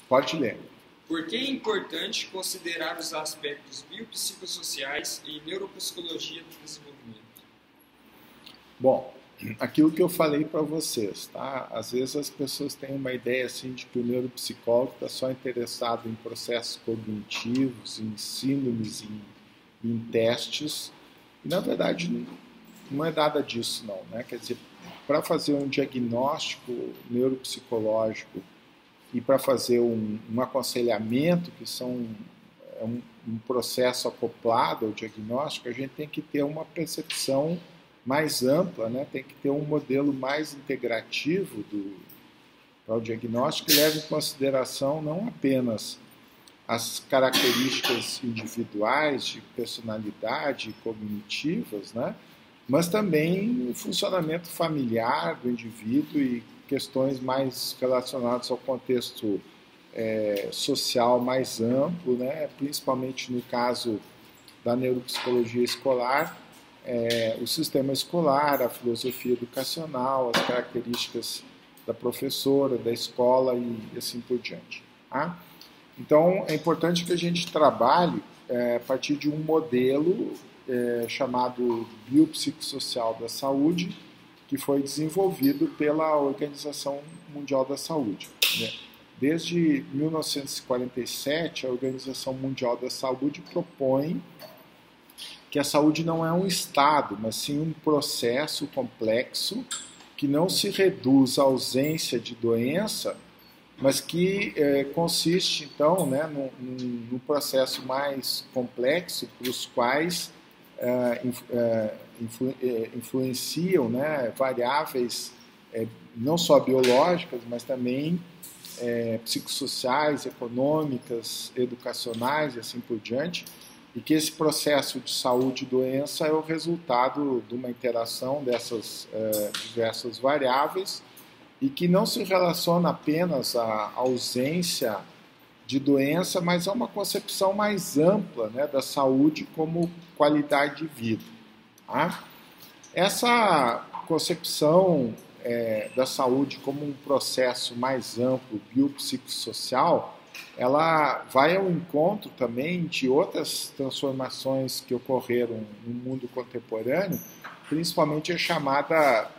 Pode ler. Por que é importante considerar os aspectos biopsicossociais em neuropsicologia do desenvolvimento? Bom, aquilo que eu falei para vocês, tá? Às vezes as pessoas têm uma ideia assim de que o neuropsicólogo está só interessado em processos cognitivos, em síndromes, em testes. E, na verdade, não é nada disso, não, né? Quer dizer, para fazer um diagnóstico neuropsicológico e para fazer um aconselhamento, que é um processo acoplado ao diagnóstico, a gente tem que ter uma percepção mais ampla, né? Tem que ter um modelo mais integrativo para o diagnóstico que leve em consideração não apenas as características individuais de personalidade cognitivas, né? Mas também o funcionamento familiar do indivíduo e questões mais relacionadas ao contexto social mais amplo, né? Principalmente no caso da neuropsicologia escolar, o sistema escolar, a filosofia educacional, as características da professora, da escola e assim por diante. Tá? Então, é importante que a gente trabalhe a partir de um modelo chamado biopsicossocial da saúde, que foi desenvolvido pela Organização Mundial da Saúde. Né? Desde 1947, a Organização Mundial da Saúde propõe que a saúde não é um estado, mas sim um processo complexo que não se reduz à ausência de doença, mas que consiste, então, né, num processo mais complexo para os quais influenciam, né, variáveis não só biológicas, mas também psicossociais, econômicas, educacionais e assim por diante, e que esse processo de saúde e doença é o resultado de uma interação dessas diversas variáveis e que não se relaciona apenas à ausência de doença, mas a uma concepção mais ampla, né, da saúde como qualidade de vida. Tá? Essa concepção da saúde como um processo mais amplo, biopsicossocial, ela vai ao encontro também de outras transformações que ocorreram no mundo contemporâneo, principalmente a chamada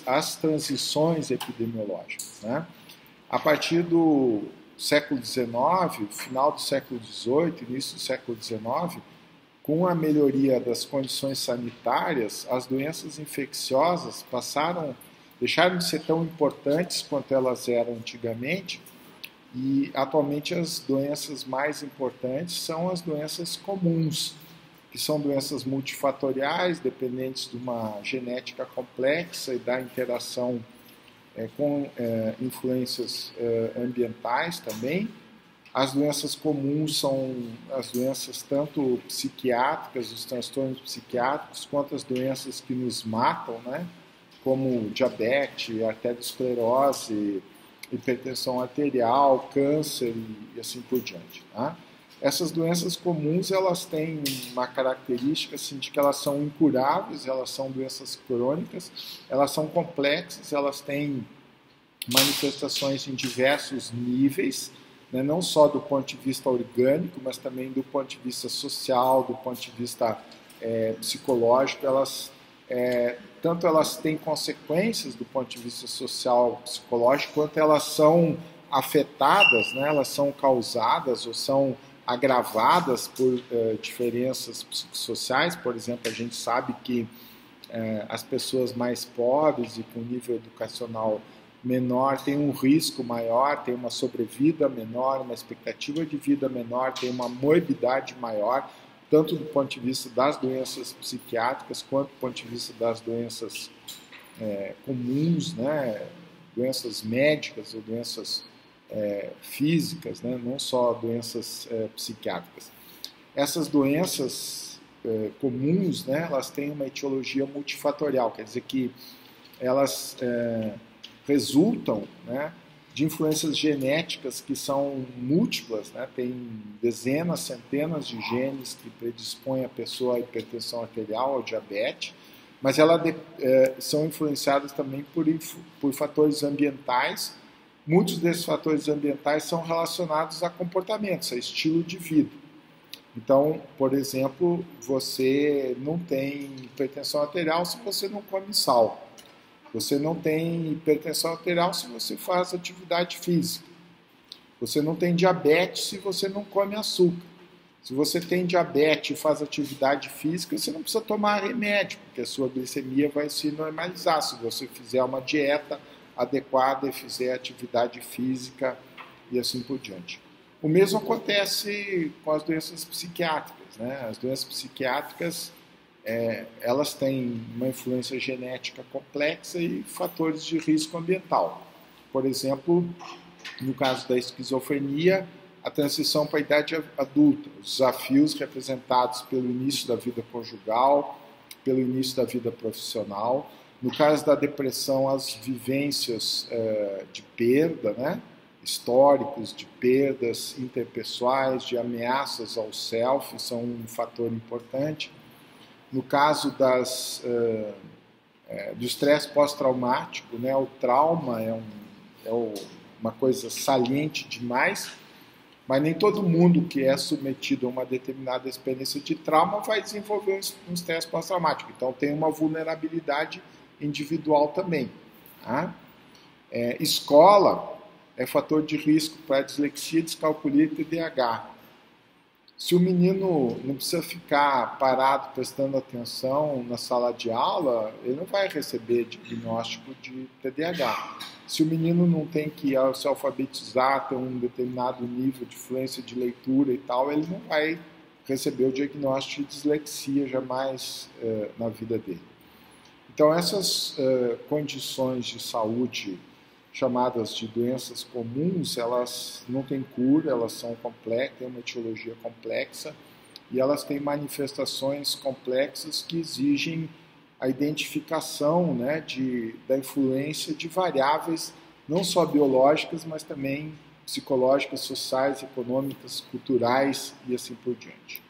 as transições epidemiológicas. Né? A partir do século XIX, final do século XVIII, início do século XIX, com a melhoria das condições sanitárias, as doenças infecciosas deixaram de ser tão importantes quanto elas eram antigamente, e atualmente as doenças mais importantes são as doenças comuns, que são doenças multifatoriais, dependentes de uma genética complexa e da interação com influências ambientais também. As doenças comuns são as doenças tanto psiquiátricas, os transtornos psiquiátricos, quanto as doenças que nos matam, né? Como diabetes, arteriosclerose, hipertensão arterial, câncer e assim por diante. Tá? Essas doenças comuns, elas têm uma característica assim, de que elas são incuráveis, elas são doenças crônicas, elas são complexas, elas têm manifestações em diversos níveis, né? Não só do ponto de vista orgânico, mas também do ponto de vista social, do ponto de vista psicológico. Tanto elas têm consequências do ponto de vista social, psicológico, quanto elas são afetadas, né? Elas são causadas ou são agravadas por diferenças psicossociais. Por exemplo, a gente sabe que as pessoas mais pobres e com nível educacional menor têm um risco maior, têm uma sobrevida menor, uma expectativa de vida menor, têm uma morbidade maior, tanto do ponto de vista das doenças psiquiátricas quanto do ponto de vista das doenças comuns, né? Doenças médicas ou doenças físicas, né? Não só doenças psiquiátricas. Essas doenças comuns, né? Elas têm uma etiologia multifatorial, quer dizer que elas resultam, né, de influências genéticas que são múltiplas, né? Tem dezenas, centenas de genes que predispõem a pessoa à hipertensão arterial, ao diabetes, mas elas são influenciadas também por fatores ambientais muitos desses fatores ambientais são relacionados a comportamentos, a estilo de vida. Então, por exemplo, você não tem hipertensão arterial se você não come sal. Você não tem hipertensão arterial se você faz atividade física. Você não tem diabetes se você não come açúcar. Se você tem diabetes e faz atividade física, você não precisa tomar remédio, porque a sua glicemia vai se normalizar se você fizer uma dieta adequada e fizer atividade física e assim por diante. O mesmo acontece com as doenças psiquiátricas, né? As doenças psiquiátricas, elas têm uma influência genética complexa e fatores de risco ambiental. Por exemplo, no caso da esquizofrenia, a transição para a idade adulta, os desafios representados pelo início da vida conjugal, pelo início da vida profissional. No caso da depressão, as vivências de perda, né? Históricos de perdas interpessoais, de ameaças ao self, são um fator importante. No caso do estresse pós-traumático, né? O trauma é uma coisa saliente demais, mas nem todo mundo que é submetido a uma determinada experiência de trauma vai desenvolver um estresse pós-traumático. Então tem uma vulnerabilidade individual também. Tá? Escola é fator de risco para dislexia, descalculia e TDAH. Se o menino não precisa ficar parado prestando atenção na sala de aula, ele não vai receber diagnóstico de TDAH. Se o menino não tem que se alfabetizar, ter um determinado nível de fluência de leitura e tal, ele não vai receber o diagnóstico de dislexia jamais na vida dele. Então, essas condições de saúde chamadas de doenças comuns, elas não têm cura, elas são complexas, têm uma etiologia complexa e elas têm manifestações complexas que exigem a identificação, né, da influência de variáveis não só biológicas, mas também psicológicas, sociais, econômicas, culturais e assim por diante.